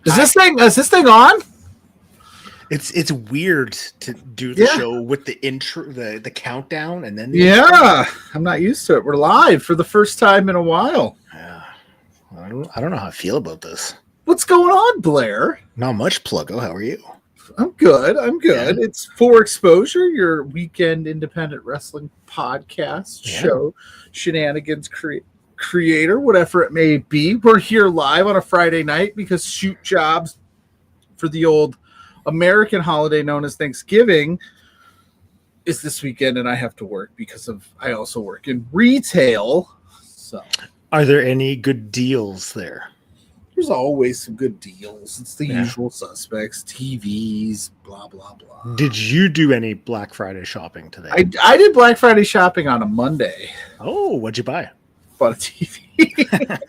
Is this thing on? It's weird to do the show with the intro, the countdown, and then I'm not used to it. We're live for the first time in a while. Yeah, I don't know how I feel about this. What's going on, Blair? Not much, Pluggo. How are you? I'm good. Yeah. It's For Exposure, your weekend independent wrestling podcast show, shenanigans creator, whatever it may be. We're here live on a Friday night because shoot jobs for the old American holiday known as Thanksgiving is this weekend, and I have to work because I also work in retail. So, are there any good deals there? There's always some good deals. It's the usual suspects, TVs, blah, blah, blah. Did you do any Black Friday shopping today? I did Black Friday shopping on a Monday. Oh, what'd you buy? Bought a TV.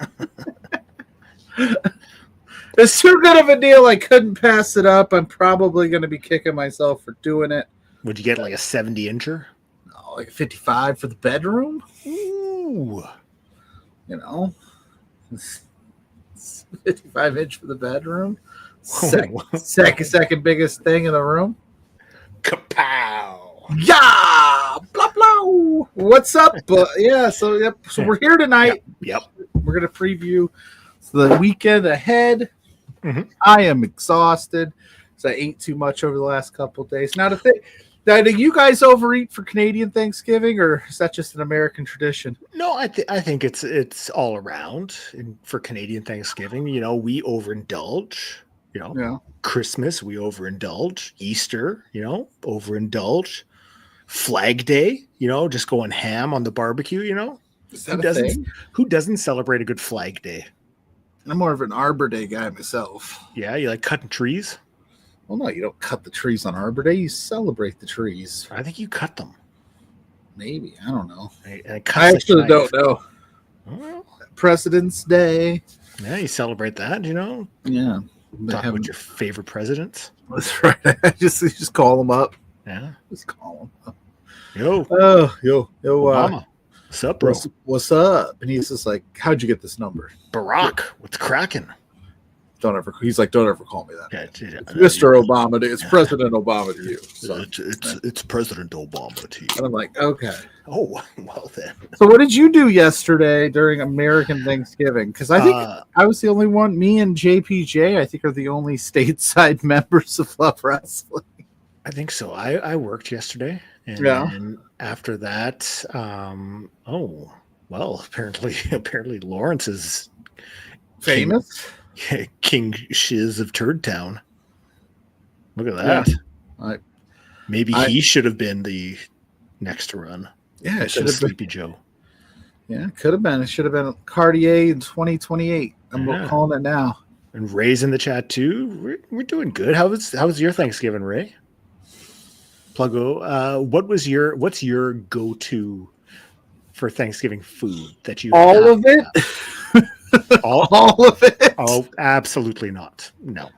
It's too good of a deal. I couldn't pass it up. I'm probably going to be kicking myself for doing it. Would you get like a 70-incher? No, like a 55 for the bedroom. Ooh. You know, 55-inch for the bedroom. Second biggest thing in the room. Kapow! Yeah! Blah, blah. What's up? So we're here tonight. Yep. We're going to preview the weekend ahead. Mm-hmm. I am exhausted because I ate too much over the last couple of days. Now, do you guys overeat for Canadian Thanksgiving, or is that just an American tradition? No, I think it's all around. For Canadian Thanksgiving, you know, we overindulge. You know, Christmas we overindulge. Easter, you know, overindulge. Flag Day, you know, just going ham on the barbecue. You know, who doesn't celebrate a good Flag Day? I'm more of an Arbor Day guy myself. Yeah, you like cutting trees? Well, no, you don't cut the trees on Arbor Day. You celebrate the trees. I think you cut them. Maybe. I don't know. I actually don't know. Well, President's Day. Yeah, you celebrate that, you know? Yeah. Talk about your favorite presidents. That's right. just call them up. Yeah. Just call them up. Yo. Obama. What's up, bro? What's up? And he's just like, how'd you get this number? Barack, what's cracking? He's like, don't ever call me that. Yeah, it's Mr. Obama to, it's President Obama to you. So. It's President Obama to you. And I'm like, okay. Oh, well then. So what did you do yesterday during American Thanksgiving? Because I think I was the only one. Me and JPJ, I think, are the only stateside members of Love Wrestling. I think so. I worked yesterday. And after that, apparently Lawrence is famous. King Shiz of Turd Town. Look at that. Yeah. Maybe he should have been the next to run. Yeah, it should have Sleepy Joe. Yeah, it could have been. It should have been Cartier in 2028. I'm calling it now. And Ray's in the chat too. We're doing good. How was your Thanksgiving, Ray? Pluggo, what's your go-to for Thanksgiving food that you all of it? All of it? Oh, absolutely not. No.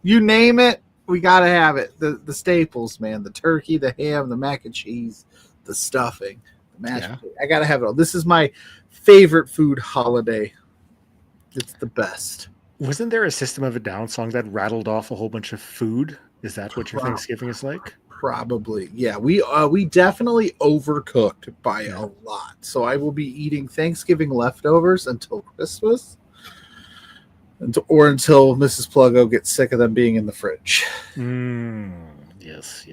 You name it, we gotta have it. The staples, man. The turkey, the ham, the mac and cheese, the stuffing, the mashed potato. I gotta have it all. This is my favorite food holiday. It's the best. Wasn't there a System of a Down song that rattled off a whole bunch of food? Is that what your Thanksgiving is like? Probably. Yeah, we definitely overcooked by a lot. So I will be eating Thanksgiving leftovers until Christmas. Or until Mrs. Pluggo gets sick of them being in the fridge. Yes.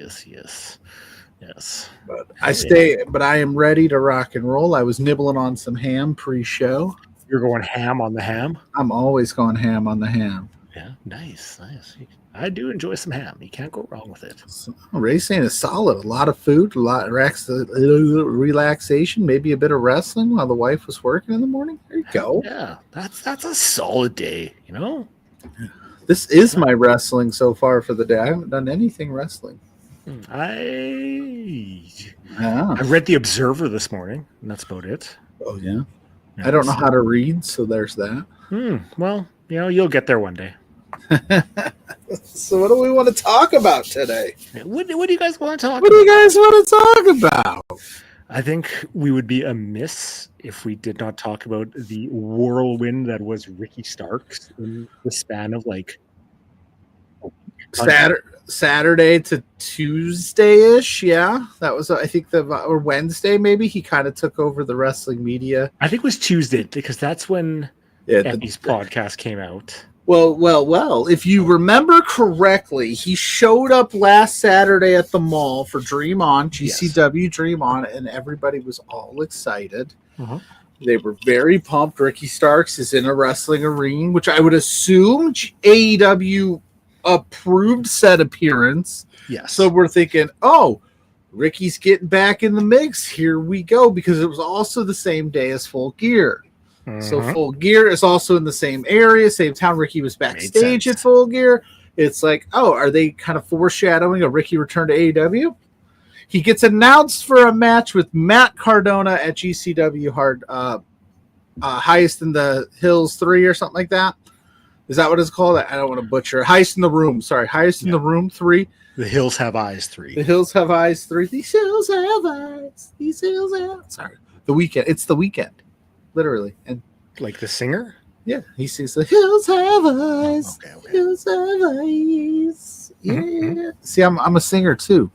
But I am ready to rock and roll. I was nibbling on some ham pre-show. You're going ham on the ham? I'm always going ham on the ham. Yeah, nice. I do enjoy some ham. You can't go wrong with it. Ray's saying it's solid. A lot of food, a lot of relaxation, maybe a bit of wrestling while the wife was working in the morning. There you go. Yeah, that's a solid day, you know? This is my wrestling so far for the day. I haven't done anything wrestling. I read The Observer this morning, and that's about it. Oh, yeah? I don't know how to read, so there's that. Well, you know, you'll get there one day. So what do we want to talk about today? What do you guys want to talk about? What do you guys want to talk about? I think we would be amiss if we did not talk about the whirlwind that was Ricky Starks in the span of like Saturday to Tuesday-ish. Yeah, that was, I think, or Wednesday maybe. He kind of took over the wrestling media. I think it was Tuesday because that's when Effie's podcast came out. Well. If you remember correctly, he showed up last Saturday at the mall for Dream On, GCW Dream On, and everybody was all excited. Uh-huh. They were very pumped. Ricky Starks is in a wrestling arena, which I would assume AEW approved set appearance. Yes. So we're thinking, oh, Ricky's getting back in the mix. Here we go, because it was also the same day as Full Gear. So Full Gear is also in the same area, same town. Ricky was backstage at Full Gear. It's like, oh, are they kind of foreshadowing a Ricky return to AEW? He gets announced for a match with Matt Cardona at GCW Highest in the Hills 3 or something like that. Is that what it's called? I don't want to butcher it. Highest in the Room. Sorry, Highest in the Room 3. The Hills Have Eyes 3. The Hills Have Eyes 3. These hills have eyes. These hills have... Sorry. The Weekend. It's The Weekend. Literally. And like the singer? Yeah. He sings the hills have eyes. Okay. Hills have eyes. Yeah. Mm-hmm. See, I'm a singer too.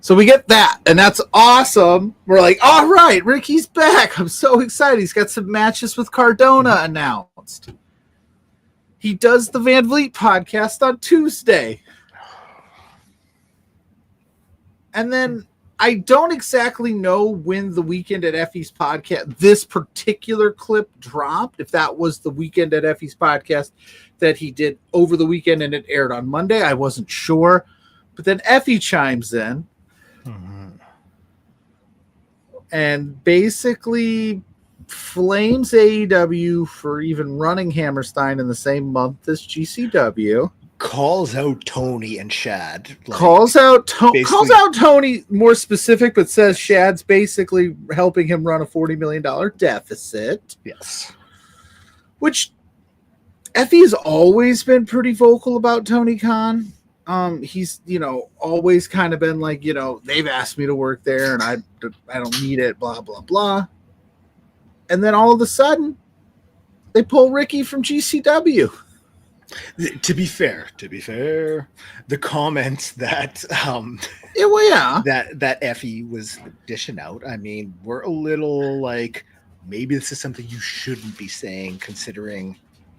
So we get that, and that's awesome. We're like, all right, Ricky's back. I'm so excited. He's got some matches with Cardona announced. He does the Van Vliet podcast on Tuesday. And then I don't exactly know when the Weekend at Effie's podcast, this particular clip dropped, if that was the Weekend at Effie's podcast that he did over the weekend and it aired on Monday. I wasn't sure. But then Effie chimes in and basically flames AEW for even running Hammerstein in the same month as GCW. Calls out Tony and Shad. Calls out Tony more specific, but says Shad's basically helping him run a $40 million deficit. Yes. Which Effie has always been pretty vocal about Tony Khan. He's, always kind of been like, they've asked me to work there and I don't need it, blah, blah, blah. And then all of a sudden, they pull Ricky from GCW. To be fair, the comments that that Effie was dishing out, I mean, we're a little like, maybe this is something you shouldn't be saying, considering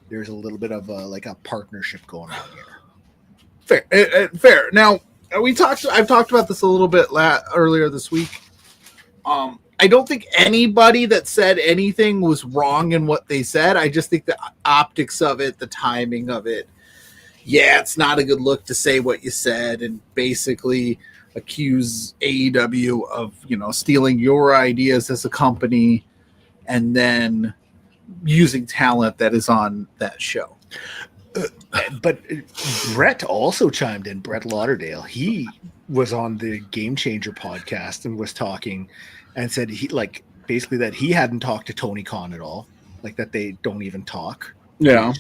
there's a little bit of a partnership going on here. Fair. Now I've talked about this a little bit earlier this week. I don't think anybody that said anything was wrong in what they said. I just think the optics of it, the timing of it, it's not a good look to say what you said and basically accuse AEW of, stealing your ideas as a company and then using talent that is on that show. But Brett also chimed in, Brett Lauderdale. He was on the Game Changer podcast and was talking and said basically that he hadn't talked to Tony Khan at all, like that they don't even talk. Yeah.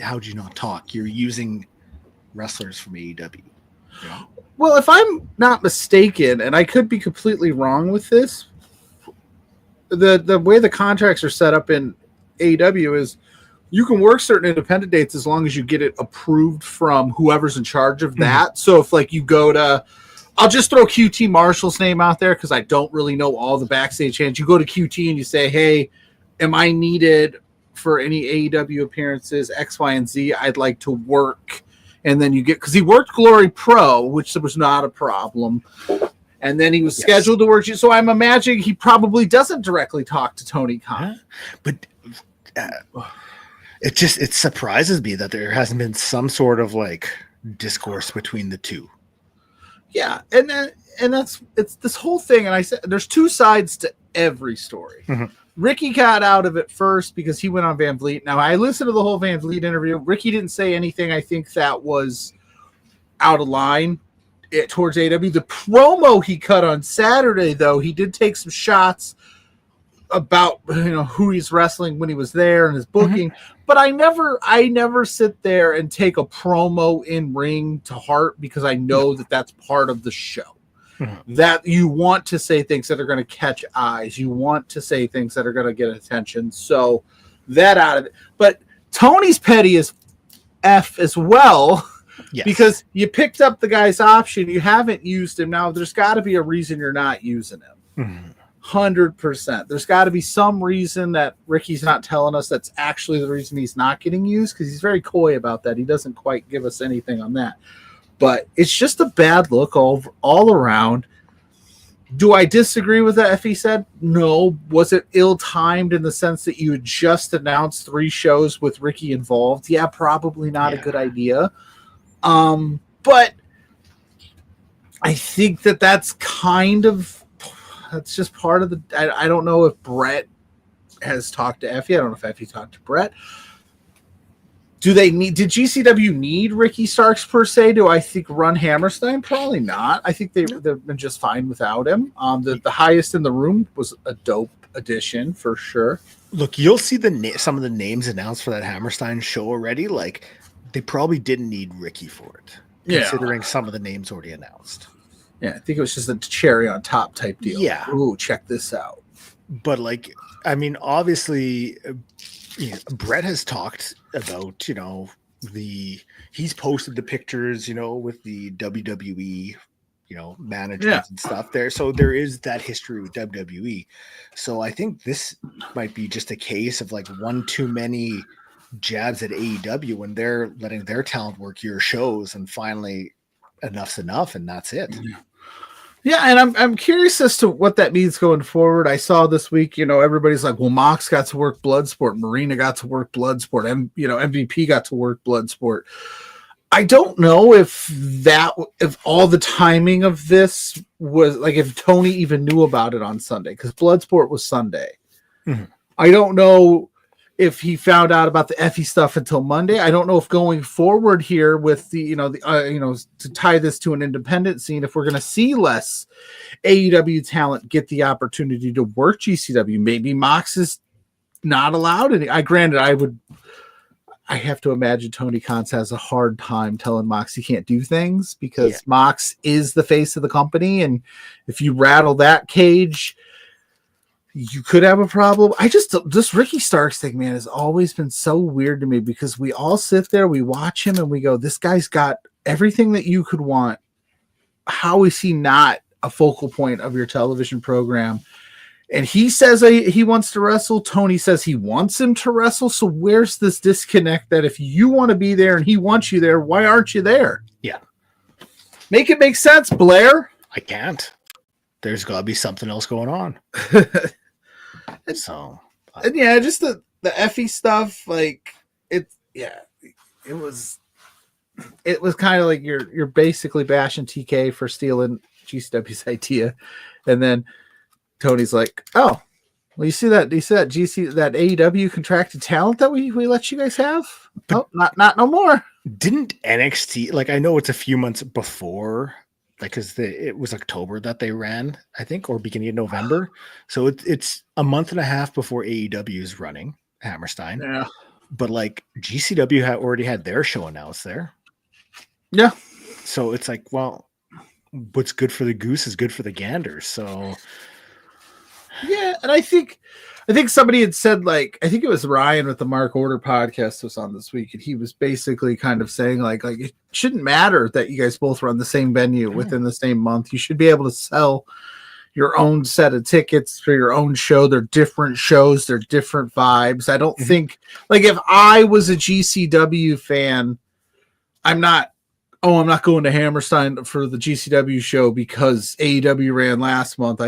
How'd you not talk? You're using wrestlers from AEW. Yeah. Well, if I'm not mistaken, and I could be completely wrong with this, the way the contracts are set up in AEW is you can work certain independent dates as long as you get it approved from whoever's in charge of that. So if you go to, I'll just throw QT Marshall's name out there because I don't really know all the backstage hands. You go to QT and you say, hey, am I needed for any AEW appearances, X, Y, and Z? I'd like to work. And then you get, because he worked Glory Pro, which was not a problem. And then he was scheduled to work. So I'm imagining he probably doesn't directly talk to Tony Khan. But it surprises me that there hasn't been some sort of discourse between the two. Yeah, and it's this whole thing, and I said there's two sides to every story. Mm-hmm. Ricky got out of it first because he went on Van Vliet. Now I listened to the whole Van Vliet interview. Ricky didn't say anything I think that was out of line towards AW. The promo he cut on Saturday, though, he did take some shots about who he's wrestling when he was there and his booking. Mm-hmm. But I never sit there and take a promo in ring to heart because I know that that's part of the show. Mm-hmm. That you want to say things that are going to catch eyes. You want to say things that are going to get attention. So that out of it. But Tony's petty as F as well. Yes. Because you picked up the guy's option, you haven't used him. Now, there's got to be a reason you're not using him. 100%. There's got to be some reason that Ricky's not telling us that's actually the reason he's not getting used, because he's very coy about that. He doesn't quite give us anything on that. But it's just a bad look all around. Do I disagree with that if he said? No. Was it ill-timed in the sense that you had just announced 3 shows with Ricky involved? Yeah, probably not a good idea. But I think that's kind of, that's just part of the, I don't know if Brett has talked to Effie. I don't know if Effie talked to Brett. Did GCW need Ricky Starks per se? Do I think run Hammerstein? Probably not. I think they've been just fine without him. The highest in the room was a dope addition for sure. Look, you'll see some of the names announced for that Hammerstein show already. Like, they probably didn't need Ricky for it, considering some of the names already announced. Yeah, I think it was just a cherry on top type deal. Yeah. Ooh, check this out. But, like, I mean, obviously, Brett has talked about, he's posted the pictures, with the WWE, management and stuff there. So there is that history with WWE. So I think this might be just a case of, like, one too many jabs at AEW when they're letting their talent work your shows, and finally enough's enough, and that's it. Yeah, and I'm curious as to what that means going forward. I saw this week, everybody's like, well, Mox got to work Bloodsport, Marina got to work Bloodsport, and MVP got to work Bloodsport. I don't know if all the timing of this was like, if Tony even knew about it on Sunday, because Bloodsport was Sunday. Mm-hmm. I don't know if he found out about the Effie stuff until Monday. I don't know if going forward here with to tie this to an independent scene, if we're going to see less AEW talent get the opportunity to work GCW. Maybe Mox is not allowed. And I have to imagine Tony Khan has a hard time telling Mox he can't do things, because Mox is the face of the company. And if you rattle that cage, you could have a problem. This Ricky Starks thing, man, has always been so weird to me, because we all sit there, we watch him, and we go, this guy's got everything that you could want. How is he not a focal point of your television program? And he says he wants to wrestle. Tony says he wants him to wrestle. So where's this disconnect that if you want to be there and he wants you there, why aren't you there? Yeah. Make it make sense, Blair. I can't. There's got to be something else going on. So, and yeah, just the Effie stuff, like it was kind of like you're basically bashing TK for stealing GCW's idea, and then Tony's like, oh, well, you see that that AEW contracted talent that we let you guys have? Oh, not no more. Didn't NXT, like, I know it's a few months before, like, because it was October that they ran, I think, or beginning of November. So it's a month and a half before AEW is running Hammerstein. Yeah. But, like, GCW already had their show announced there. Yeah. So it's like, well, what's good for the goose is good for the gander. So yeah, and I think somebody had said, like, I think it was Ryan with the Mark Order podcast was on this week, and he was basically kind of saying like it shouldn't matter that you guys both run the same venue within the same month. You should be able to sell your own set of tickets for your own show. They're different shows, they're different vibes. I don't think, like, if I was a GCW fan, I'm not going to Hammerstein for the GCW show because AEW ran last month.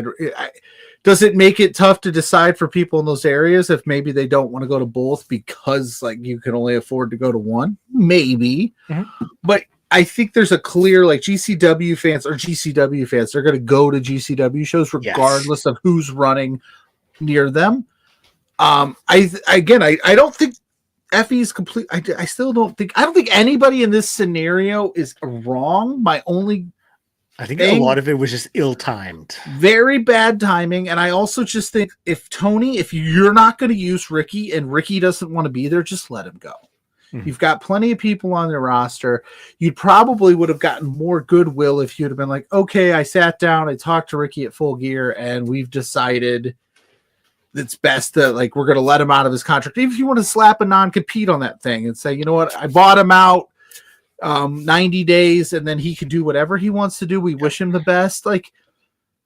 Does it make it tough to decide for people in those areas if maybe they don't want to go to both because, like, you can only afford to go to one? Maybe. Mm-hmm. But I think there's a clear, like, GCW fans are GCW fans. They're going to go to GCW shows regardless of who's running near them. I don't think Effie's complete. I don't think anybody in this scenario is wrong. I think a lot of it was just ill-timed. Very bad timing. And I also just think if you're not going to use Ricky and Ricky doesn't want to be there, just let him go. Mm-hmm. You've got plenty of people on the roster. You probably would have gotten more goodwill if you'd have been like, okay, I sat down, I talked to Ricky at Full Gear, and we've decided it's best that like we're going to let him out of his contract. Even if you want to slap a non-compete on that thing and say, you know what, I bought him out 90 days and then he can do whatever he wants to do. We wish him the best. Like,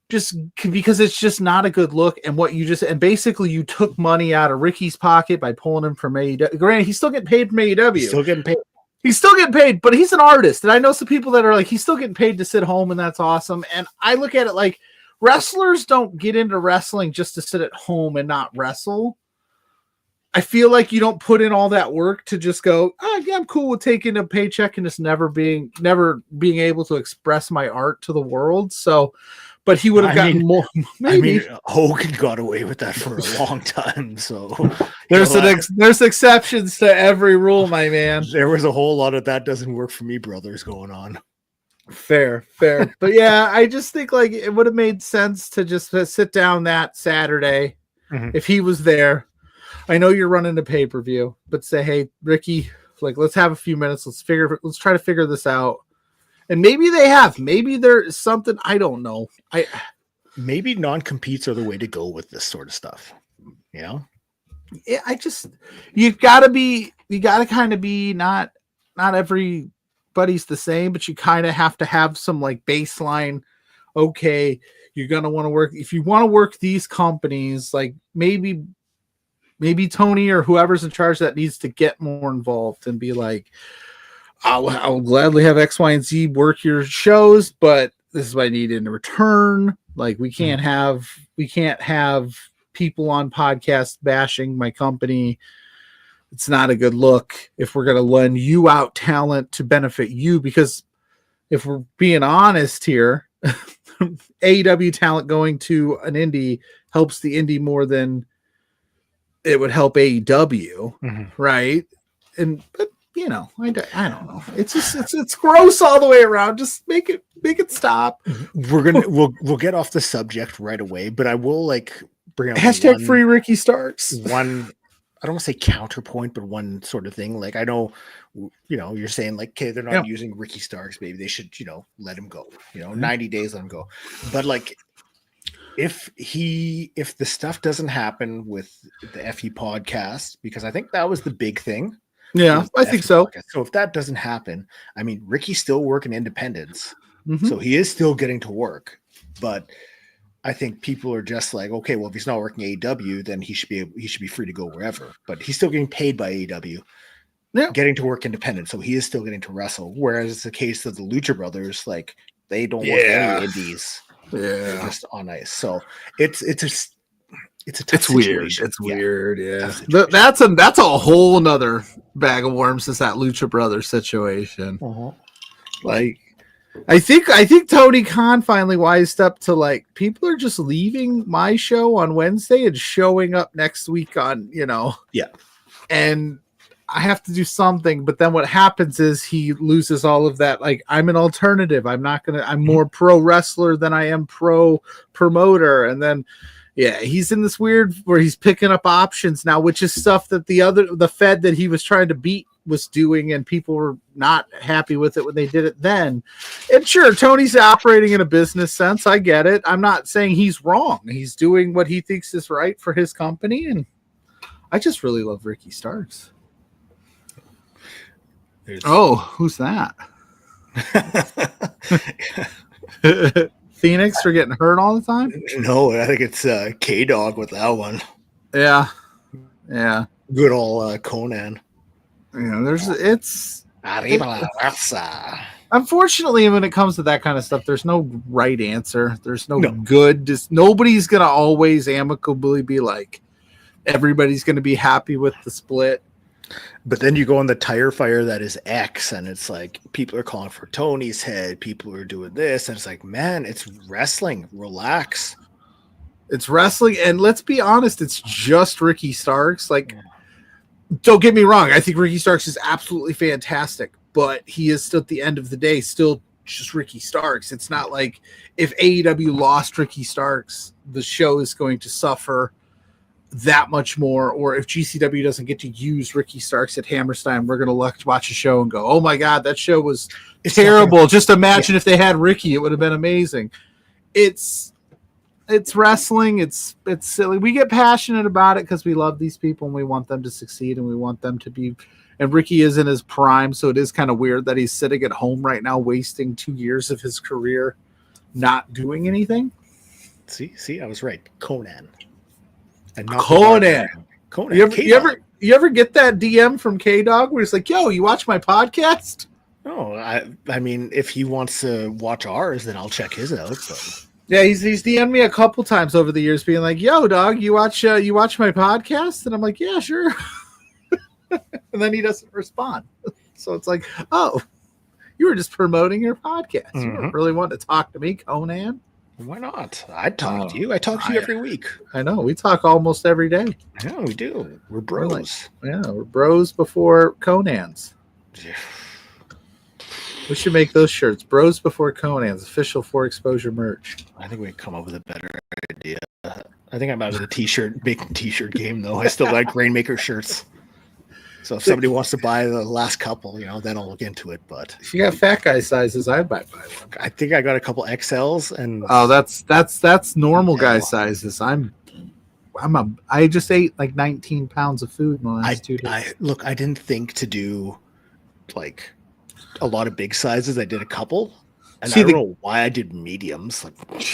just because it's just not a good look. And and basically you took money out of Ricky's pocket by pulling him from AEW. Granted, he's still getting paid from AEW. He's still getting paid, but he's an artist. And I know some people that are like, he's still getting paid to sit home, and that's awesome. And I look at it like wrestlers don't get into wrestling just to sit at home and not wrestle. I feel like you don't put in all that work to just go, oh yeah, I'm cool with taking a paycheck and just never being able to express my art to the world. So, but he would have gotten more. Maybe. Hogan got away with that for a long time. So there's exceptions to every rule, my man. There was a whole lot of that doesn't work for me, brothers, going on. Fair. But yeah, I just think like it would have made sense to just sit down that Saturday if he was there. I know you're running a pay-per-view, but say, hey, Ricky, like let's have a few minutes. Let's try to figure this out. And maybe there's something, I don't know. Maybe non-competes are the way to go with this sort of stuff. You know? Yeah, you gotta kind of be not everybody's the same, but you kind of have to have some like baseline. Okay, you're gonna want to work. If you want to work these companies, like maybe Tony or whoever's in charge that needs to get more involved and be like, I'll gladly have X, Y, and Z work your shows, but this is what I need in return. Like we can't have people on podcasts bashing my company. It's not a good look if we're going to lend you out talent to benefit you, because if we're being honest here, AEW talent going to an indie helps the indie more than it would help AEW, right? But you know, I don't know. It's just it's gross all the way around. Just make it stop. We'll get off the subject right away, but I will like bring up hashtag free Ricky Starks. One, I don't want to say counterpoint, but one sort of thing. Like I know, you know, you're saying like, okay, they're not using Ricky Starks. Maybe they should, you know, let him go. You know, 90 days, let him go. But like, if the stuff doesn't happen with the FE podcast, because I think that was the big thing. Yeah, I think so. Podcast. So if that doesn't happen, I mean, Ricky's still working independence, so he is still getting to work. But I think people are just like, okay, well, if he's not working AEW, then he should be free to go wherever. But he's still getting paid by AEW, getting to work independent, so he is still getting to wrestle. Whereas it's the case of the Lucha Brothers, like they don't work any indies. They're just on ice. So it's weird. It's weird. Yeah. That's a whole nother bag of worms. Is that Lucha Brothers situation? Like, I think Tony Khan finally wised up to like people are just leaving my show on Wednesday and showing up next week on, you know, and I have to do something. But then what happens is he loses all of that. Like, I'm an alternative. I'm more pro wrestler than I am pro promoter. And then, he's in this weird where he's picking up options now, which is stuff that the Fed that he was trying to beat was doing, and people were not happy with it when they did it then. And sure, Tony's operating in a business sense. I get it. I'm not saying he's wrong. He's doing what he thinks is right for his company. And I just really love Ricky Starks. Who's that? Phoenix for getting hurt all the time? No, I think it's K-Dog with that one. Yeah. Good old Conan. It's unfortunately when it comes to that kind of stuff, there's no right answer. There's no good. Nobody's gonna always amicably be like everybody's gonna be happy with the split. But then you go on the tire fire that is X, and it's like people are calling for Tony's head. People are doing this, and it's like, man, it's wrestling. Relax. It's wrestling, and let's be honest, it's just Ricky Starks. Like, don't get me wrong, I think Ricky Starks is absolutely fantastic, but he is still at the end of the day still just Ricky Starks. It's not like if AEW lost Ricky Starks, the show is going to suffer that much more, or if GCW doesn't get to use Ricky Starks at Hammerstein, we're going to watch a show and go, oh my God, that show was terrible. Just imagine if they had Ricky, it would have been amazing. It's it's wrestling. It's silly. We get passionate about it because we love these people and we want them to succeed and we want them to be. And Ricky is in his prime, so it is kind of weird that he's sitting at home right now, wasting 2 years of his career not doing anything. See, I was right. Conan. And not Conan. You ever get that DM from K-Dog where he's like, "Yo, you watch my podcast?" No, I mean, if he wants to watch ours, then I'll check his out. But. Yeah, he's DM'd me a couple times over the years, being like, "Yo, dog, you watch my podcast?" And I'm like, "Yeah, sure." And then he doesn't respond. So it's like, "Oh, you were just promoting your podcast. Mm-hmm. You don't really want to talk to me, Conan." Why not? I'd talk to you. I talk to you every week. I know. We talk almost every day. Yeah, we do. We're bros. We're bros before Conans. Yeah. We should make those shirts. Bros before Conan's, official For Exposure merch. I think we come up with a better idea. I think I'm out of the making t-shirt game, though. I still like Rainmaker shirts. So if somebody wants to buy the last couple, then I'll look into it. But if you got fat guy sizes, I'd buy one. I think I got a couple XLs and that's normal guy sizes. I just ate like 19 pounds of food in the last 2 days. I didn't think to do like a lot of big sizes. I did a couple. And I don't know why I did mediums.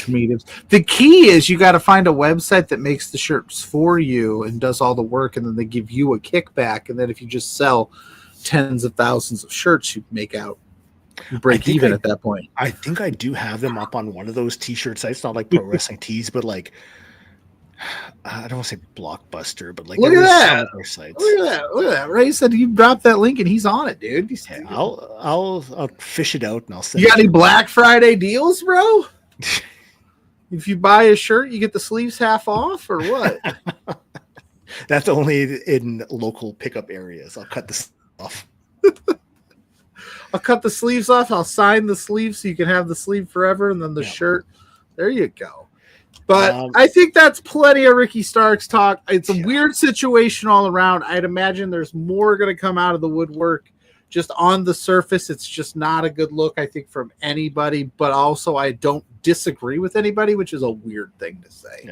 Mediums. The key is you got to find a website that makes the shirts for you and does all the work, and then they give you a kickback. And then if you just sell tens of thousands of shirts, you make out. You break even at that point. I think I do have them up on one of those t-shirt sites, not like Pro Wrestling Tees, but like I don't want to say Blockbuster, but like look at that. Look at that. Ray said you dropped that link and he's on it, dude. I'll fish it out and I'll send you got any Black Friday deals, bro? If you buy a shirt, you get the sleeves half off, or what? That's only in local pickup areas. I'll cut the off. I'll cut the sleeves off. I'll sign the sleeve so you can have the sleeve forever, and then the shirt. There you go. But I think that's plenty of Ricky Starks talk. It's a weird situation all around. I'd imagine there's more going to come out of the woodwork. Just on the surface, it's just not a good look, I think, from anybody. But also, I don't disagree with anybody, which is a weird thing to say. Yeah.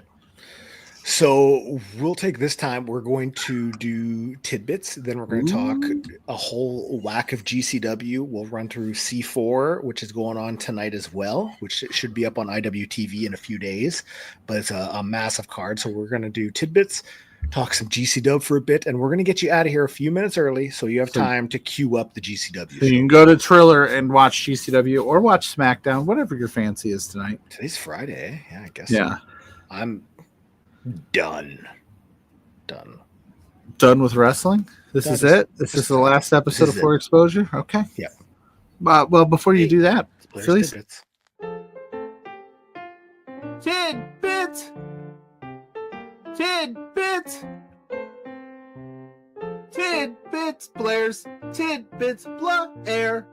So we'll take this time. We're going to do tidbits. Then we're going to talk a whole whack of GCW. We'll run through C4, which is going on tonight as well, which should be up on IWTV in a few days. But it's a massive card. So we're going to do tidbits, talk some GCW for a bit, and we're going to get you out of here a few minutes early so you have time to queue up the GCW show. You can go to Triller and watch GCW or watch SmackDown, whatever your fancy is tonight. Today's Friday. Yeah, I guess. Yeah. So. I'm done with wrestling. This is it. This is the last episode of For Exposure. Okay. Yeah. Well, before you do that, Blairs Tidbits. Tidbits. Blairs Tidbits. Blair.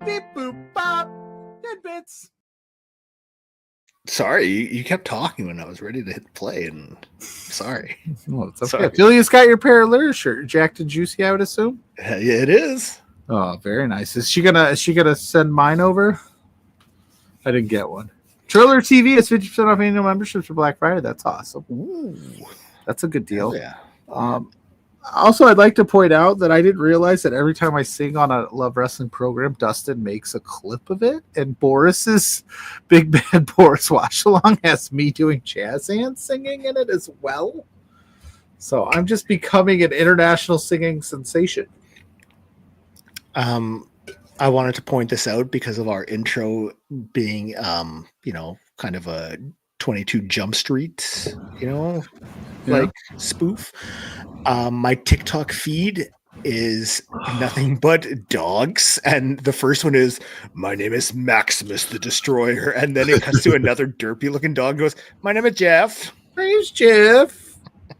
Beep boop bop. Tidbits. Sorry, you kept talking when I was ready to hit play, and sorry. Well, it's okay. Julia's got your Parallel shirt, jacked and juicy, I would assume. Yeah, it is. Oh, very nice. Is she gonna send mine over? I didn't get one. Triller TV is 50% off annual memberships for Black Friday. That's awesome. Ooh, that's a good deal. Yeah. Also, I'd like to point out that I didn't realize that every time I sing on a Love Wrestling program, Dustin makes a clip of it, and Boris's Big Bad Boris Watch Along has me doing jazz hands singing in it as well. So I'm just becoming an international singing sensation. I wanted to point this out because of our intro being, kind of a 22 Jump Street, like spoof. My TikTok feed is nothing but dogs, and the first one is, "My name is Maximus the Destroyer," and then it cuts to another derpy looking dog and goes, "My name is Jeff." My name's Jeff.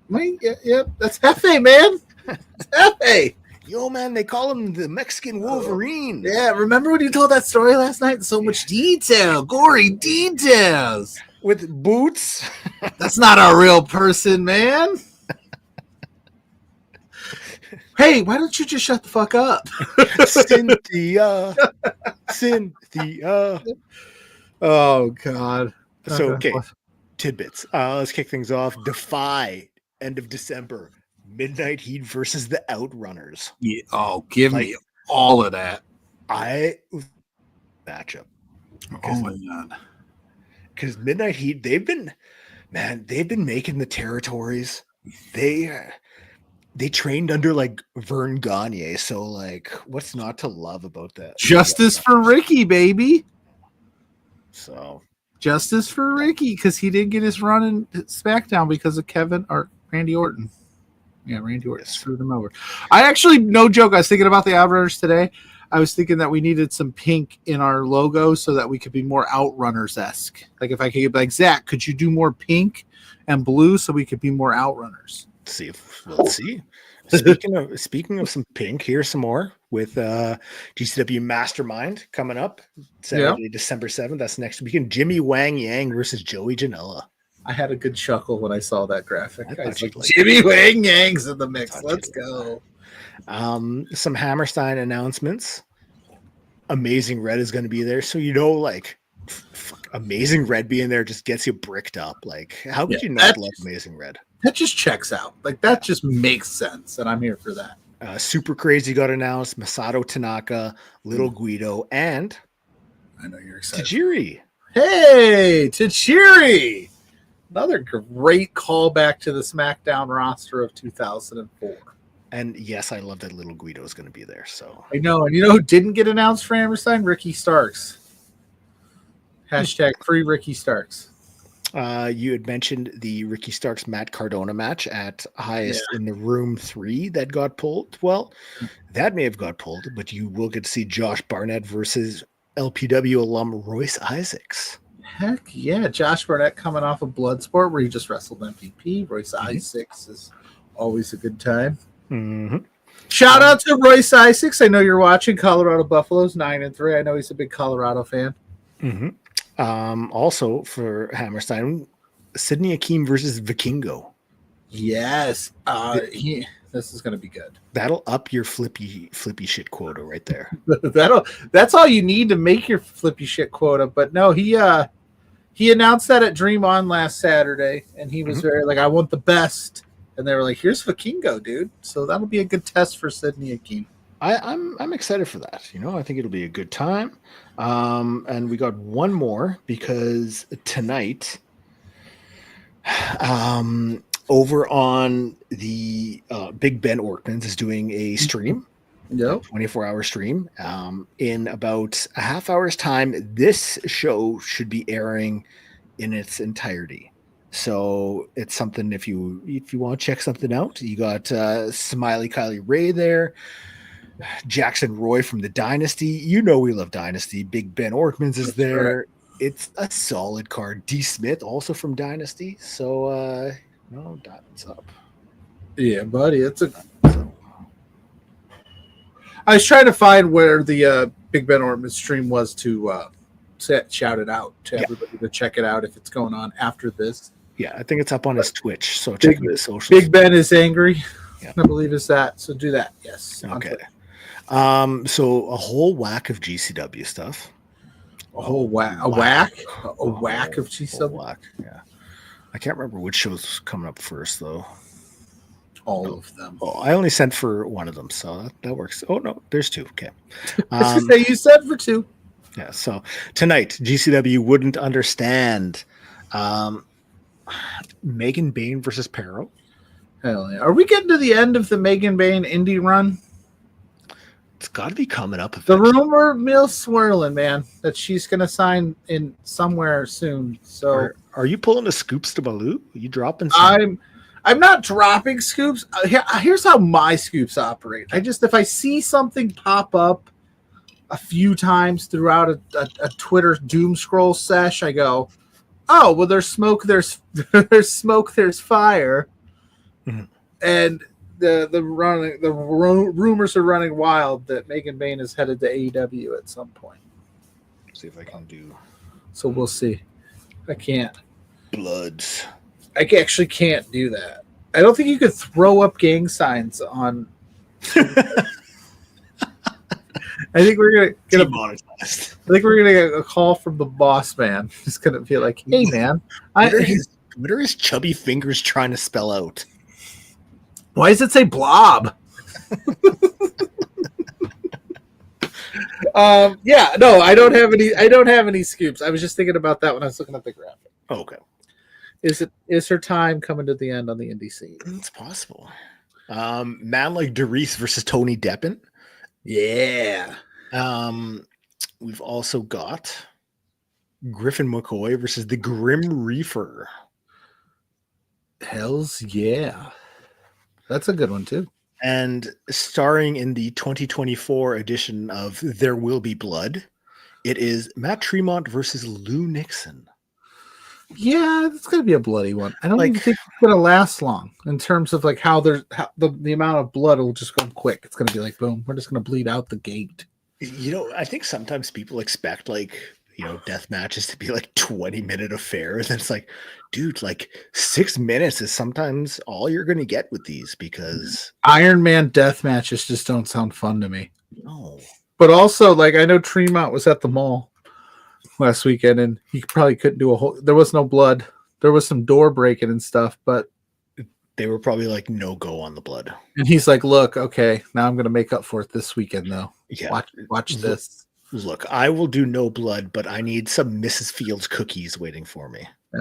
That's Hefe, man. It's Hefe. Yo, man, they call him the Mexican Wolverine. Yeah, remember when you told that story last night? So much detail, gory details. With boots? That's not a real person, man. Hey, why don't you just shut the fuck up? Cynthia. Oh, God. So, okay. Tidbits. Let's kick things off. Defy, end of December. Midnight Heat versus the Outrunners. Yeah. Oh, give me all of that. Matchup. Oh my God. Because Midnight Heat, they've been making the territories. They trained under like Vern Gagne. So like, what's not to love about that? Justice for Ricky, baby. So justice for Ricky, because he didn't get his run in SmackDown because of Randy Orton. Yeah, Randy Orton screwed him over. I actually, no joke, I was thinking about the Outrunners today. I was thinking that we needed some pink in our logo so that we could be more Outrunners-esque. Like if I could get like, Zach, could you do more pink and blue so we could be more Outrunners? Let's see. Speaking of some pink, here's some more with GCW Mastermind coming up Saturday, December 7th. That's next weekend. Jimmy Wang Yang versus Joey Janela. I had a good chuckle when I saw that graphic. I was like, Jimmy Wang Yang's in the mix. Let's go. Some Hammerstein announcements. Amazing Red is going to be there. So, like, Amazing Red being there just gets you bricked up. Like, how could you not love Amazing Red? That just checks out. Like, that just makes sense, and I'm here for that. Super Crazy got announced. Masato Tanaka, Little Guido, and I know you're excited. Tajiri. Hey, Tajiri! Another great callback to the SmackDown roster of 2004. And yes, I love that Little Guido is going to be there. So I know. And you know who didn't get announced for Hammerstein? Ricky Starks. Hashtag free Ricky Starks. You had mentioned the Ricky Starks Matt Cardona match at Highest in the Room 3 that got pulled. Well, that may have got pulled, but you will get to see Josh Barnett versus LPW alum Royce Isaacs. Heck yeah. Josh Barnett coming off of Bloodsport where he just wrestled MVP. Royce Isaacs is always a good time. Mm-hmm. Shout out to Royce Isaacs. I know you're watching. Colorado Buffaloes 9-3. I know he's a big Colorado fan. Mm-hmm. Also for Hammerstein, Sidney Akeem versus Vikingo. Yes. This is going to be good. That'll up your flippy shit quota right there. That's all you need to make your flippy shit quota. But no, he announced that at Dream On last Saturday, and he was very like, I want the best. And they were like, here's Vikingo, dude. So that'll be a good test for Sidney Akeem. I'm excited for that. I think it'll be a good time. And we got one more because tonight, over on the Big Ben Orkman's is doing a stream, 24-hour stream. In about a half hour's time, this show should be airing in its entirety. So it's something if you want to check something out, you got Smiley Kylie Ray there. Jackson Roy from the Dynasty. We love Dynasty. Big Ben Orkman's is there. Right. It's a solid card. D. Smith also from Dynasty. So, that's up. Yeah, buddy. I was trying to find where the Big Ben Orkman stream was to shout it out to everybody to check it out if it's going on after this. Yeah, I think it's up on his Twitch. So check his socials. Big Ben is angry. Yeah. I believe it's that. So do that. Yes. Okay. So a whole whack of GCW stuff. A whack of GCW. Whack. Yeah. I can't remember which show's coming up first though. All of them. Oh, I only sent for one of them, so that works. Oh no, there's two. Okay. You said for two. Yeah. So tonight, GCW wouldn't understand. Megan Bain versus Perro. Hell yeah. Are we getting to the end of the Megan Bain indie run? It's got to be coming up. Eventually. The rumor mill's swirling, man, that she's going to sign in somewhere soon. So, are you pulling the scoops to Baloo? Are you dropping some? I'm not dropping scoops. Here's how my scoops operate. If I see something pop up a few times throughout a Twitter doom scroll sesh, I go, oh, well, there's smoke, there's smoke, there's fire. Mm-hmm. And the rumors are running wild that Megan Bain is headed to AEW at some point. See if I can do. So we'll see. I can't. Bloods. I actually can't do that. I don't think you could throw up gang signs on. I think we're gonna get demonetized. I think we're gonna get a call from the boss man. He's gonna be like, "Hey, man, what are his chubby fingers trying to spell out? Why does it say blob?" Yeah, no, I don't have any scoops. I was just thinking about that when I was looking at the graphic. Okay. Is her time coming to the end on the indie scene? It's possible. Man like Derice versus Tony Deppen. Yeah. We've also got Griffin McCoy versus the Grim Reaper. Hells yeah. That's a good one too. And starring in the 2024 edition of There Will Be Blood, it is Matt Tremont versus Lou Nixon. Yeah, it's gonna be a bloody one. I don't even think it's gonna last long in terms of like how the amount of blood will just go quick. It's gonna be like boom, we're just gonna bleed out the gate. You know, I think sometimes people expect death matches to be like 20-minute affairs. And it's like, dude, like 6 minutes is sometimes all you're gonna get with these because Iron Man death matches just don't sound fun to me. No. But also, like, I know Tremont was at the mall last weekend and he probably couldn't do there was no blood. There was some door breaking and stuff, but they were probably like no go on the blood. And he's like, look, okay, now I'm gonna make up for it this weekend though. Yeah. Watch this. Look, I will do no blood, but I need some Mrs. Fields cookies waiting for me. Yeah.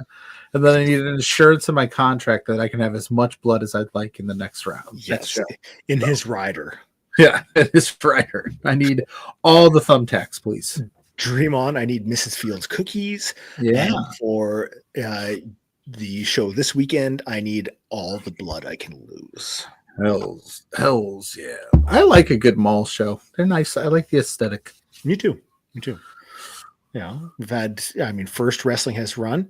And then I need an insurance in my contract that I can have as much blood as I'd like in the next round. Yes, in his rider. Yeah, in his rider. I need all the thumbtacks, please. Dream on. I need Mrs. Fields cookies. Yeah. And for the show this weekend, I need all the blood I can lose. Hells, yeah. I like a good mall show. They're nice. I like the aesthetic. Me too. Yeah, we've had. First Wrestling has run.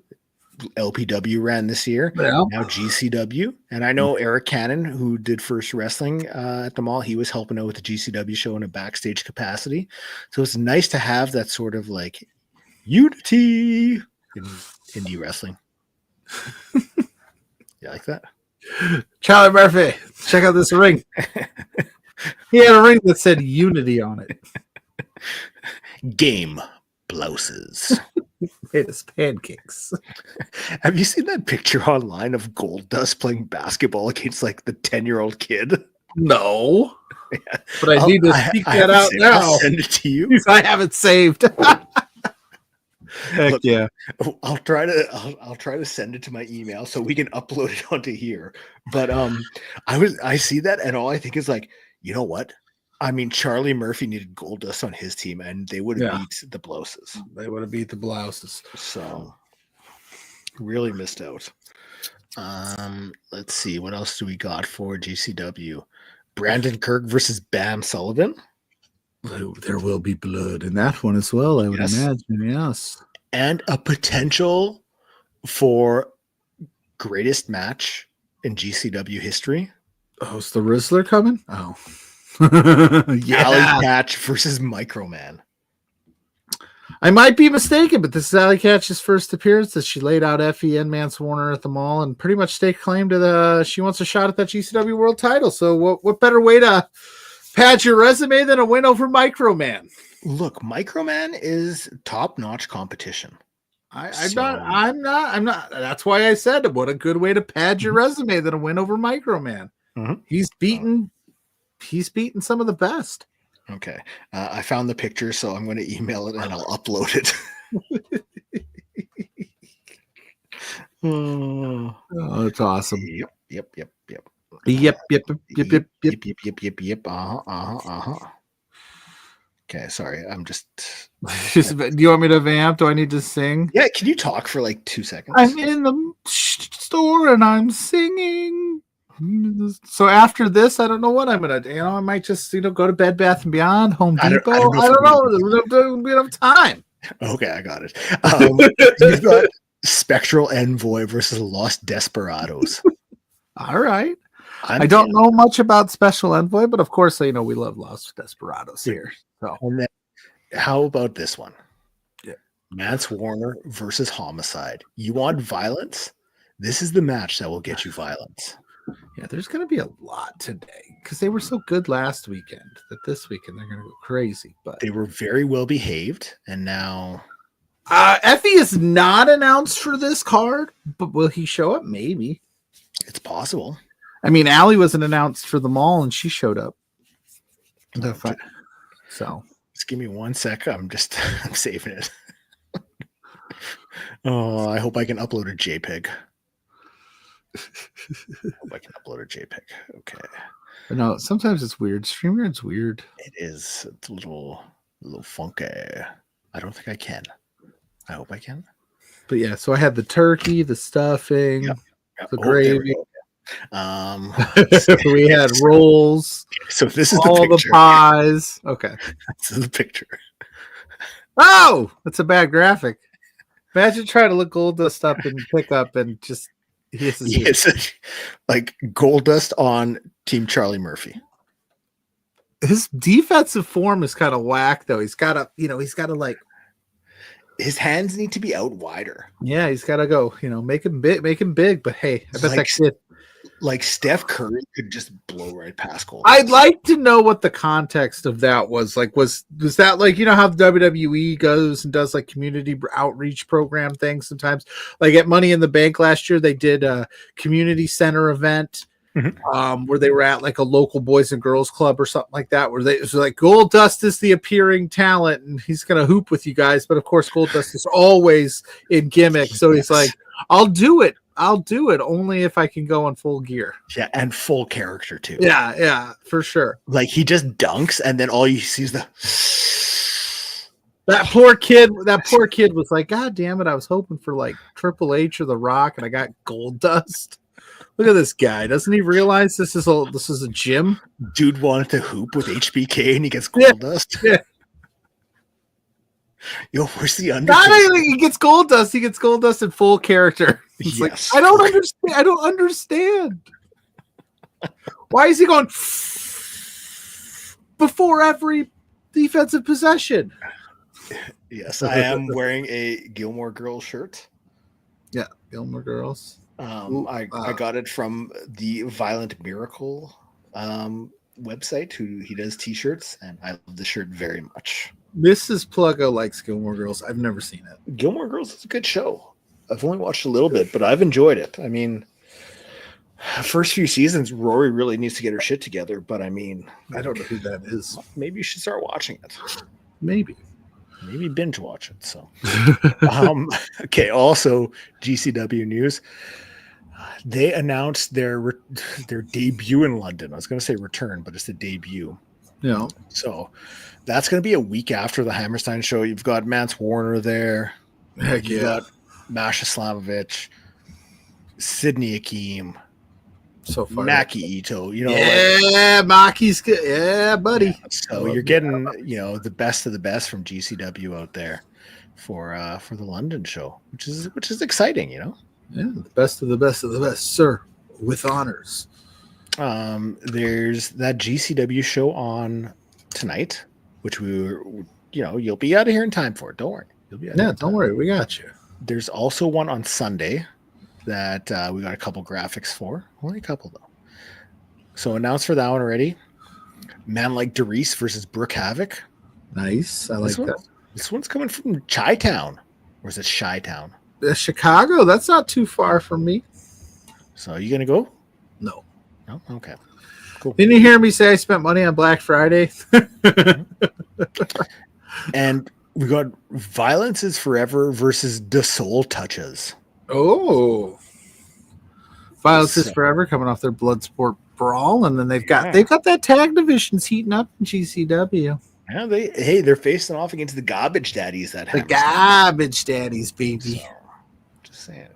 LPW ran this year. Yeah. Now GCW, and I know Eric Cannon, who did First Wrestling at the mall. He was helping out with the GCW show in a backstage capacity. So it's nice to have that sort of like unity in indie wrestling. You like that? Charlie Murphy, check out this ring. He had a ring that said Unity on it. Game blouses. Made us pancakes. Have you seen that picture online of Goldust playing basketball against like the 10-year-old kid? No. Yeah. But I need to speak that out now. I'll send it to you. I have it saved. Heck. Look, yeah. I'll try to send it to my email so we can upload it onto here. But I see that and all I think is like, you know what? I mean, Charlie Murphy needed Goldust on his team, and they would have beat the Blouses. They would have beat the Blouses. So, really missed out. Let's see. What else do we got for GCW? Brandon Kirk versus Bam Sullivan. There will be blood in that one as well, I would imagine. Yes. And a potential for greatest match in GCW history. Oh, is the Rizzler coming? Oh. Yeah. Alley Catch versus Microman. I might be mistaken, but this is Alley Catch's first appearance that she laid out Effie and Mance Warner at the mall and pretty much staked claim to she wants a shot at that GCW world title. So what better way to pad your resume than a win over Microman? Look, Microman is top-notch competition. I'm not. That's why I said what a good way to pad your resume than a win over Microman. Mm-hmm. He's beaten some of the best. Okay. I found the picture, so I'm going to email it and I'll upload it. Oh, that's awesome. Yep. Okay, sorry. I'm just. Do you want me to vamp? Do I need to sing? Yeah, can you talk for like 2 seconds? I'm in the store and I'm singing. So after this, I don't know what I'm gonna do. I might just go to Bed Bath and Beyond, Home Depot. I don't know. There's enough time. Okay, I got it. You've got Spectral Envoy versus Lost Desperados. All right. I don't know much about Special Envoy, but of course, we love Lost Desperados here. So, and then, how about this one? Yeah, Mance Warner versus Homicide. You want violence? This is the match that will get you violence. Yeah, there's going to be a lot today because they were so good last weekend that this weekend they're going to go crazy. But they were very well behaved, and now Effie is not announced for this card, but will he show up? Maybe. It's possible. I mean, Allie wasn't announced for the mall, and she showed up. So just give me 1 sec. I'm saving it. Oh, I hope I can upload a JPEG. Okay. No, sometimes it's weird. StreamYard's weird. It is. It's a little funky. I don't think I can. I hope I can. But yeah, so I had the turkey, the stuffing, the gravy. We had rolls. So this is all the pies. Okay. This is the picture. Oh, that's a bad graphic. Imagine trying to look Gold Dust up and pick up and just yes, like Gold Dust on Team Charlie Murphy. His defensive form is kind of whack though. He's got to like his hands need to be out wider. Yeah, he's got to go, make him big. But hey, I bet that kid, like Steph Curry, could just blow right past Gold. I'd like to know what the context of that was. Like, was that like, how the WWE goes and does like community outreach program things sometimes? Like at Money in the Bank last year, they did a community center event. Where they were at like a local boys and girls club or something like that, where it was like Gold Dust is the appearing talent and he's gonna hoop with you guys, but of course Gold Dust is always in gimmick, so he's like, I'll do it only if I can go in full gear. Yeah, and full character too. Yeah, for sure. Like he just dunks and then all you see is that poor kid was like, God damn it, I was hoping for like Triple H or The Rock and I got Gold Dust. Look at this guy. Doesn't he realize this is a gym? Dude wanted to hoop with HBK and he gets Gold Dust. Yeah. Yo, where's the Undertaker? He gets Gold Dust. He gets Gold Dust in full character. He's like, I don't understand. I don't understand. Why is he going before every defensive possession? Yes, I am wearing a Gilmore Girls shirt. Yeah, Gilmore Girls. I got it from the Violent Miracle website, who he does t-shirts, and I love the shirt very much. Mrs. Pluggo likes Gilmore Girls. I've never seen it. Gilmore Girls is a good show. I've only watched a little bit, but I've enjoyed it. I mean, first few seasons, Rory really needs to get her shit together, but I mean, I don't know who that is. Maybe you should start watching it. Maybe binge watch it. So, okay. Also, GCW news. They announced their debut in London. I was going to say return, but it's the debut. Yeah. So that's going to be a week after the Hammerstein show. You've got Mance Warner there. Heck You've got Masha Slamovich, Sydney Akeem, so far, Maki Ito. Maki's good. Yeah, buddy. Yeah, so you're getting the best of the best from GCW out there for the London show, which is exciting. Yeah, the best of the best of the best, sir, with honors. There's that GCW show on tonight, which you'll be out of here in time for it. Don't worry. You'll be out don't worry. We got you. There's also one on Sunday that we got a couple graphics for. Only a couple, though. So announced for that one already. Man Like Derice versus Brooke Havoc. Nice. I like that. This one's coming from Chi-Town. Or is it Chi-Town? Chicago. That's not too far from me. So are you going to go? No. No? Okay. Cool. Didn't you hear me say I spent money on Black Friday? And we got Violence is Forever versus The Soul Touches. Oh. Violence is Forever coming off their Bloodsport Brawl, and then they've got that tag divisions heating up in GCW. Yeah, they're facing off against the Garbage Daddies. The Garbage Daddies, baby. So, just saying.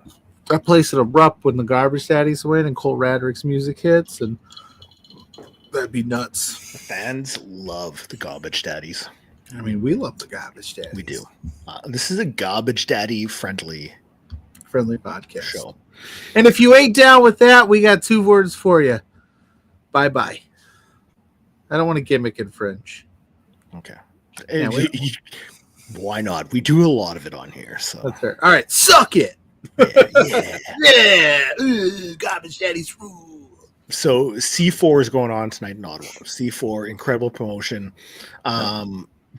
That place will erupt when the Garbage Daddies win and Cole Radrick's music hits, and that'd be nuts. The fans love the Garbage Daddies. I mean, we love the Garbage Daddies. We do. This is a Garbage Daddy friendly podcast show. And if you ain't down with that, we got 2 words for you. Bye-bye. I don't want to gimmick infringe. Okay. Yeah, why not? We do a lot of it on here. So that's fair. All right, suck it. Yeah. Yeah. Garbage Daddies rule. So C4 is going on tonight in Ottawa. C4, incredible promotion.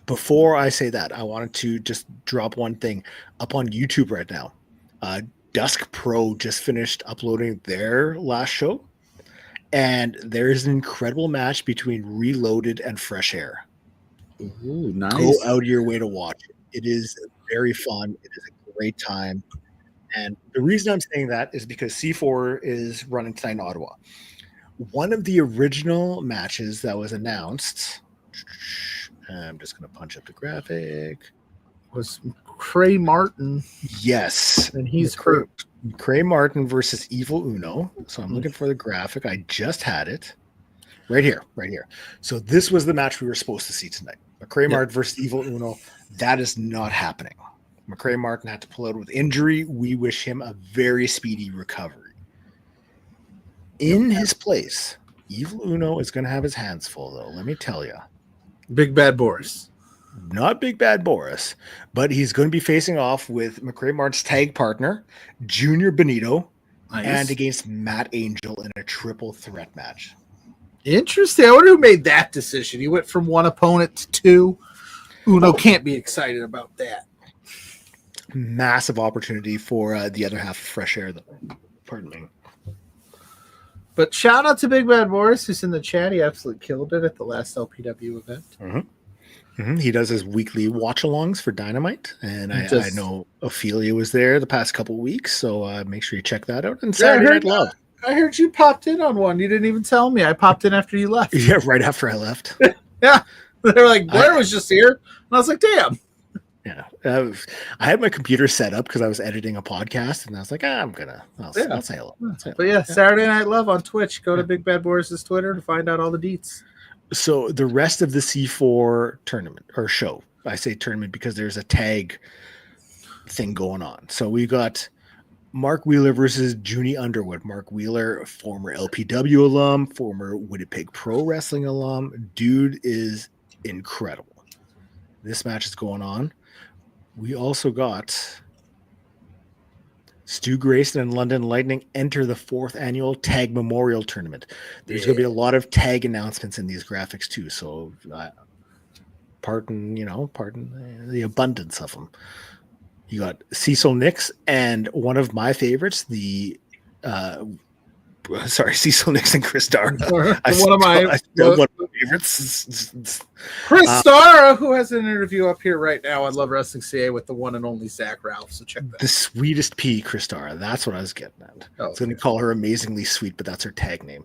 Before I say that, I wanted to just drop one thing up on YouTube right now. Dusk Pro just finished uploading their last show, and there is an incredible match between Reloaded and Fresh Air. Ooh, nice. Go out of your way to watch it. It is very fun. It is a great time. And the reason I'm saying that is because C4 is running tonight in Ottawa. One of the original matches that was announced, I'm just going to punch up the graphic, was Cray Martin. Yes. And he's hurt. Cray Martin versus Evil Uno. So I'm looking for the graphic. I just had it. Right here. So this was the match we were supposed to see tonight. McCray Martin versus Evil Uno. That is not happening. McCray Martin had to pull out with injury. We wish him a very speedy recovery. In his place, Evil Uno is going to have his hands full, though. Let me tell you. Big Bad Boris. Not Big Bad Boris, but he's going to be facing off with McCray Martin's tag partner, Junior Benito, and against Matt Angel in a triple threat match. Interesting. I wonder who made that decision. He went from one opponent to two. Uno can't be excited about that. Massive opportunity for the other half of Fresh Air, though. Pardon me. But shout out to Big Bad Boris, who's in the chat. He absolutely killed it at the last LPW event. He does his weekly watch-alongs for Dynamite, and I know Ophelia was there the past couple of weeks, so make sure you check that out. And Saturday Night Love. I heard you popped in on one. You didn't even tell me. I popped in after you left. Yeah, right after I left. Yeah. They're like, Blair was just here. And I was like, damn. Yeah. I had my computer set up because I was editing a podcast, and I was like, I'll say hello. But yeah, Saturday Night Love on Twitch. Go to Big Bad Boris's Twitter to find out all the deets. So the rest of the C4 tournament or show, I say tournament because there's a tag thing going on. So we got Mark Wheeler versus Junie Underwood. Mark Wheeler, former LPW alum, former Winnipeg Pro Wrestling alum. Dude is incredible. This match is going on. We also got Stu Grayson and London Lightning enter the 4th annual Tag Memorial Tournament. There's going to be a lot of tag announcements in these graphics too. So pardon the abundance of them. You got Cecil Nix and one of my favorites, Cecil Nix and Chris Dara. One of my favorites. Chris Dara, who has an interview up here right now on Love Wrestling CA with the one and only Zach Ralph. So check that. The sweetest pea, Chris Dara. That's what I was getting at. I was going to call her amazingly sweet, but that's her tag name.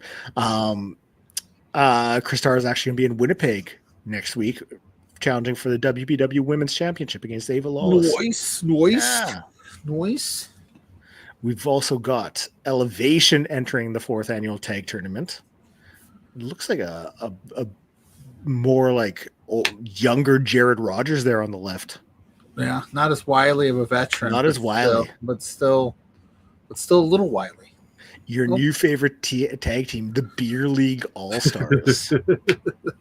Chris Dara is actually going to be in Winnipeg next week, challenging for the WPW Women's Championship against Ava Lawless. Nice. We've also got Elevation entering the 4th annual tag tournament. It looks like a more like younger Jared Rogers there on the left. Yeah, not as wily of a veteran. Not as wily. But still a little wily. Your new favorite tag team, the Beer League All-Stars.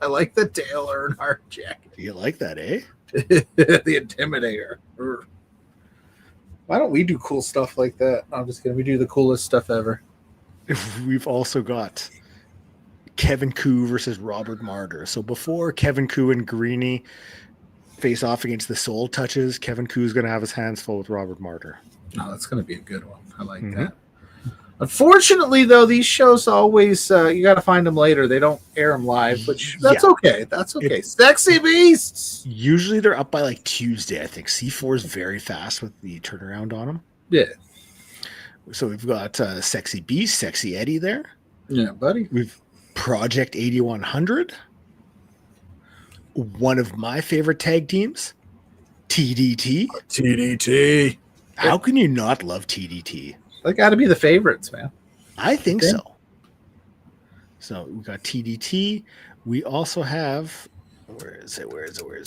I like the Dale Earnhardt jacket. You like that, eh? The Intimidator. Why don't we do cool stuff like that? I'm just kidding. We do the coolest stuff ever. We've also got Kevin Koo versus Robert Martyr. So before Kevin Koo and Greeny face off against the Soul Touches, Kevin Koo is going to have his hands full with Robert Martyr. Oh, that's going to be a good one. I like that. Unfortunately, though, these shows always, you got to find them later. They don't air them live, which that's okay. That's okay. Sexy Beasts. Usually they're up by like Tuesday, I think. C4 is very fast with the turnaround on them. Yeah. So we've got Sexy Beast, Sexy Eddie there. Yeah, buddy. We've Project 8100. One of my favorite tag teams, TDT. TDT. How can you not love TDT? They got to be the favorites, man. I think so. So we got TDT. We also have, where is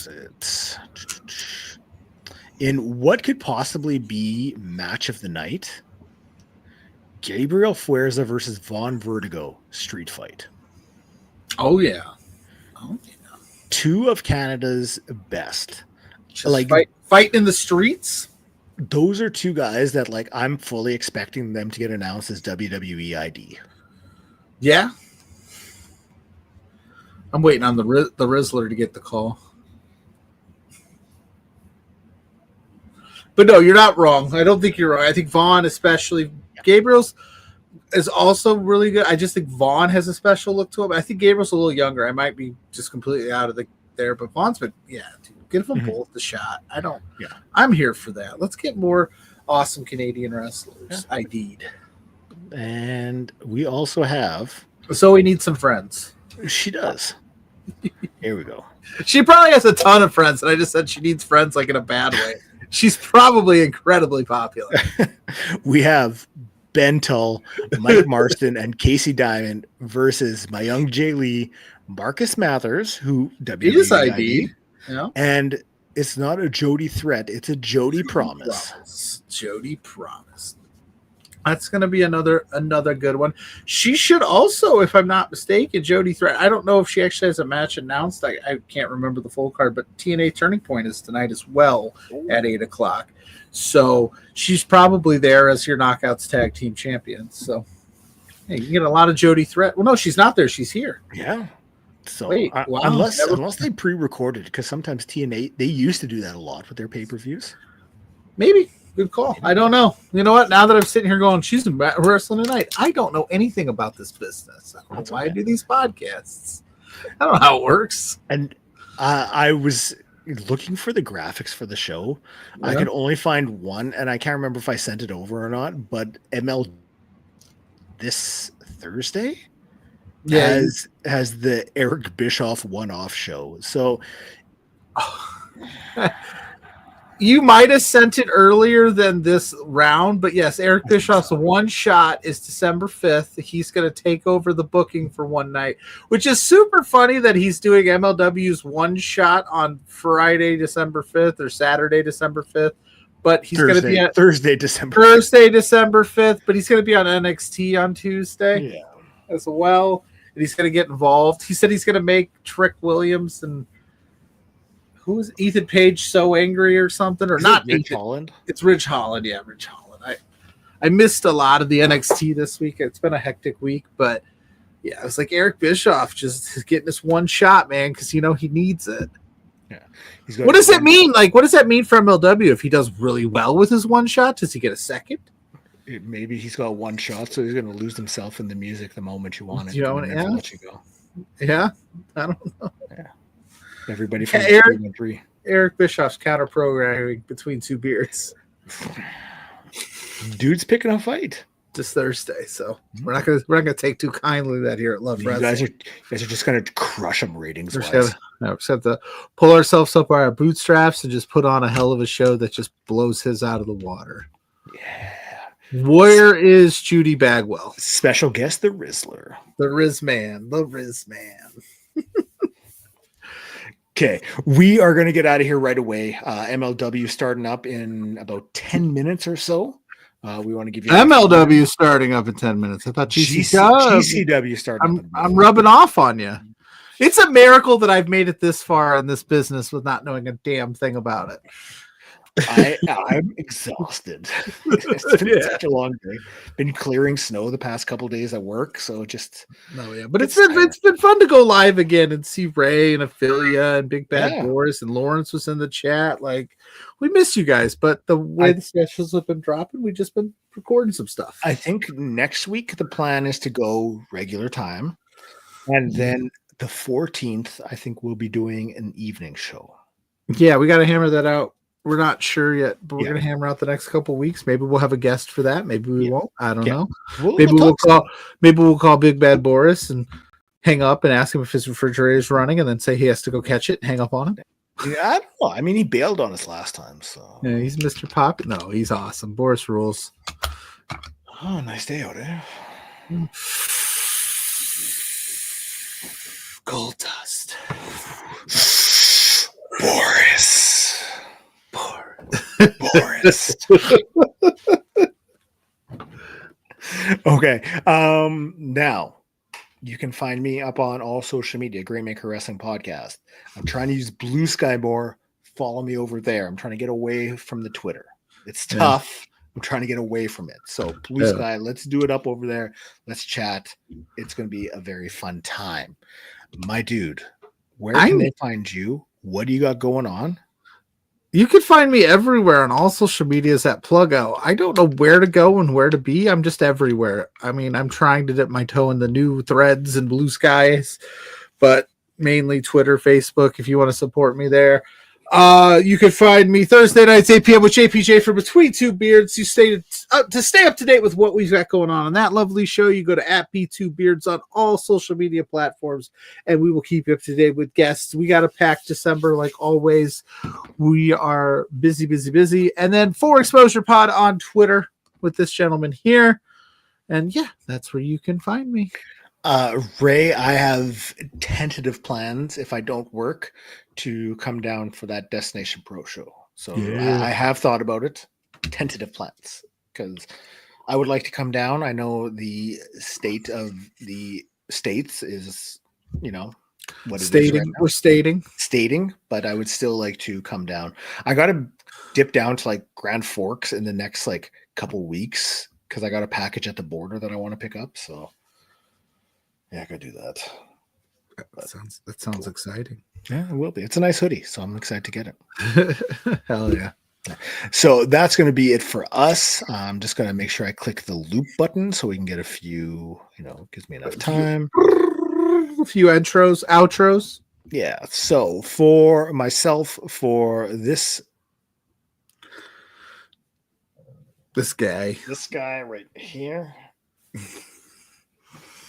it? In what could possibly be match of the night, Gabriel Fuerza versus Von Vertigo street fight. Oh yeah. Two of Canada's best. Just like fight in the streets. Those are two guys that I'm fully expecting them to get announced as WWE ID. Yeah. I'm waiting on the Rizzler to get the call. But no, you're not wrong. I don't think you're wrong. I think Vaughn, especially Gabriel's, is also really good. I just think Vaughn has a special look to him. I think Gabriel's a little younger. I might be just completely out of there, but Vaughn's been, dude, give them both the shot. I'm here for that. Let's get more awesome Canadian wrestlers. I need. And we also have. So we need some friends. She does. Here we go. She probably has a ton of friends, and I just said she needs friends like in a bad way. She's probably incredibly popular. We have Ben Tull, Mike Marston, and Casey Diamond versus my young Jay Lee, Marcus Mathers, who WWID. Yeah. And it's not a Jody threat, it's a Jody promise. Jody promise. That's going to be another good one. She should also, if I'm not mistaken, Jody threat. I don't know if she actually has a match announced. I can't remember the full card, but TNA Turning Point is tonight as well at 8:00. So she's probably there as your Knockouts Tag Team Champion. So hey, you get a lot of Jody threat. Well, no, she's not there. She's here. Yeah. So wait, wow. unless they pre-recorded, because sometimes TNA, they used to do that a lot with their pay-per-views. Maybe. Good call. I don't know. You know what? Now that I'm sitting here going, she's wrestling tonight, I don't know anything about this business. I don't know why I do these podcasts. I don't know how it works. And I was looking for the graphics for the show. Yeah. I could only find one, and I can't remember if I sent it over or not, but ML this Thursday has the Eric Bischoff one-off show. So you might have sent it earlier than this round, but yes, Eric Bischoff's one shot is December 5th. He's going to take over the booking for one night, which is super funny that he's doing MLW's one shot on Friday, December 5th or Saturday, December 5th. But he's going to be at Thursday, December 5th, but he's going to be on NXT on Tuesday as well. And he's going to get involved. He said he's going to make Trick Williams and who is Ethan Page so angry or something, or not? Ridge Holland. It's Ridge Holland. Yeah, Ridge Holland. I missed a lot of the NXT this week. It's been a hectic week, but yeah, it's like Eric Bischoff just getting this one shot, man, because he needs it. Yeah. What does it mean? Like, what does that mean for MLW? If he does really well with his one shot, does he get a second? Maybe he's got one shot, so he's going to lose himself in the music the moment you want it. Let you go. Yeah, I don't know. Yeah. Everybody from Eric Bischoff's counter programming between two beards. Dude's picking a fight this Thursday, so we're not gonna take too kindly that here at Love Wrestling. You guys are just gonna crush them ratings. We just have to pull ourselves up by our bootstraps and just put on a hell of a show that just blows his out of the water. Yeah. Where is Judy Bagwell? Special guest, the Rizzler. The Rizzman. The Rizzman. Okay, we are going to get out of here right away. MLW starting up in about 10 minutes or so. We want to give you MLW starting up in 10 minutes. I thought GCW starting. I'm rubbing off on you. It's a miracle that I've made it this far in this business with not knowing a damn thing about it. I'm exhausted. It's been such a long day. Been clearing snow the past couple of days at work, so just but it's been fun to go live again and see Ray and Ophelia and Big Bad Boris and Lawrence was in the chat. Like, we miss you guys, but the way the specials have been dropping, we've just been recording some stuff. I think next week the plan is to go regular time, and then the 14th I think we'll be doing an evening show. Yeah, we got to hammer that out. We're not sure yet, but we're going to hammer out the next couple of weeks. Maybe we'll have a guest for that. Maybe we won't. I don't know. Maybe we'll call Big Bad Boris and hang up and ask him if his refrigerator is running, and then say he has to go catch it and hang up on him. Yeah, I don't know. I mean, he bailed on us last time, so yeah, he's Mr. Pop. No, he's awesome. Boris rules. Oh, nice day out there. Gold dust. Boris. Okay. Now you can find me up on all social media, Greatmaker Wrestling Podcast. I'm trying to use Blue Sky more. Follow me over there. I'm trying to get away from the Twitter. It's tough, I'm trying to get away from it. So Blue Sky, let's do it up over there. Let's chat. It's going to be a very fun time. My dude, where can they find you? What do you got going on? You can find me everywhere on all social medias at Plugout. I don't know where to go and where to be. I'm just everywhere. I mean, I'm trying to dip my toe in the new Threads and Blue Skies, but mainly Twitter, Facebook, if you want to support me there. You can find me Thursday nights, 8 p.m. with JPJ for Between Two Beards. You stay up to date with what we've got going on that lovely show. You go to @B2Beards on all social media platforms, and we will keep you up to date with guests. We got a packed December like always. We are busy. And then For Exposure Pod on Twitter with this gentleman here. And yeah, that's where you can find me. Ray, I have tentative plans if I don't work to come down for that Destination Pro show. So I have thought about it. Tentative plans because I would like to come down. I know the state of the states is, what it is right now. We're stating, but I would still like to come down. I got to dip down to like Grand Forks in the next like couple weeks because I got a package at the border that I want to pick up. So yeah, I could do that. That sounds exciting. Yeah, it will be. It's a nice hoodie, so I'm excited to get it. Hell yeah. So that's going to be it for us. I'm just going to make sure I click the loop button so we can get a few, gives me enough time. A few outros. Yeah. So for myself, for this guy right here.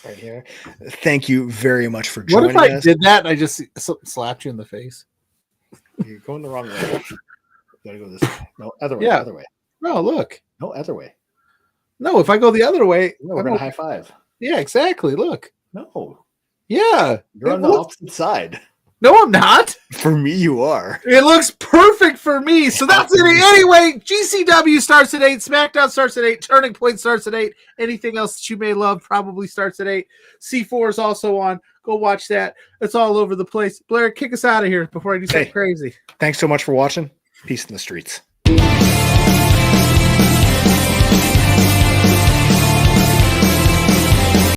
Right here. Thank you very much for joining us. What if I did that and I just slapped you in the face? You're going the wrong way. You gotta go this way. No, other way. Yeah. Other way. No, look. No, other way. No, if I go the other way, we're gonna high five. Yeah, exactly. Look. No. Yeah. You're on the opposite side. No, I'm not. For me, you are. It looks perfect for me. So that's it. Anyway, GCW starts at 8. SmackDown starts at 8. Turning Point starts at 8. Anything else that you may love probably starts at 8. C4 is also on. Go watch that. It's all over the place. Blair, kick us out of here before I do something crazy. Thanks so much for watching. Peace in the streets.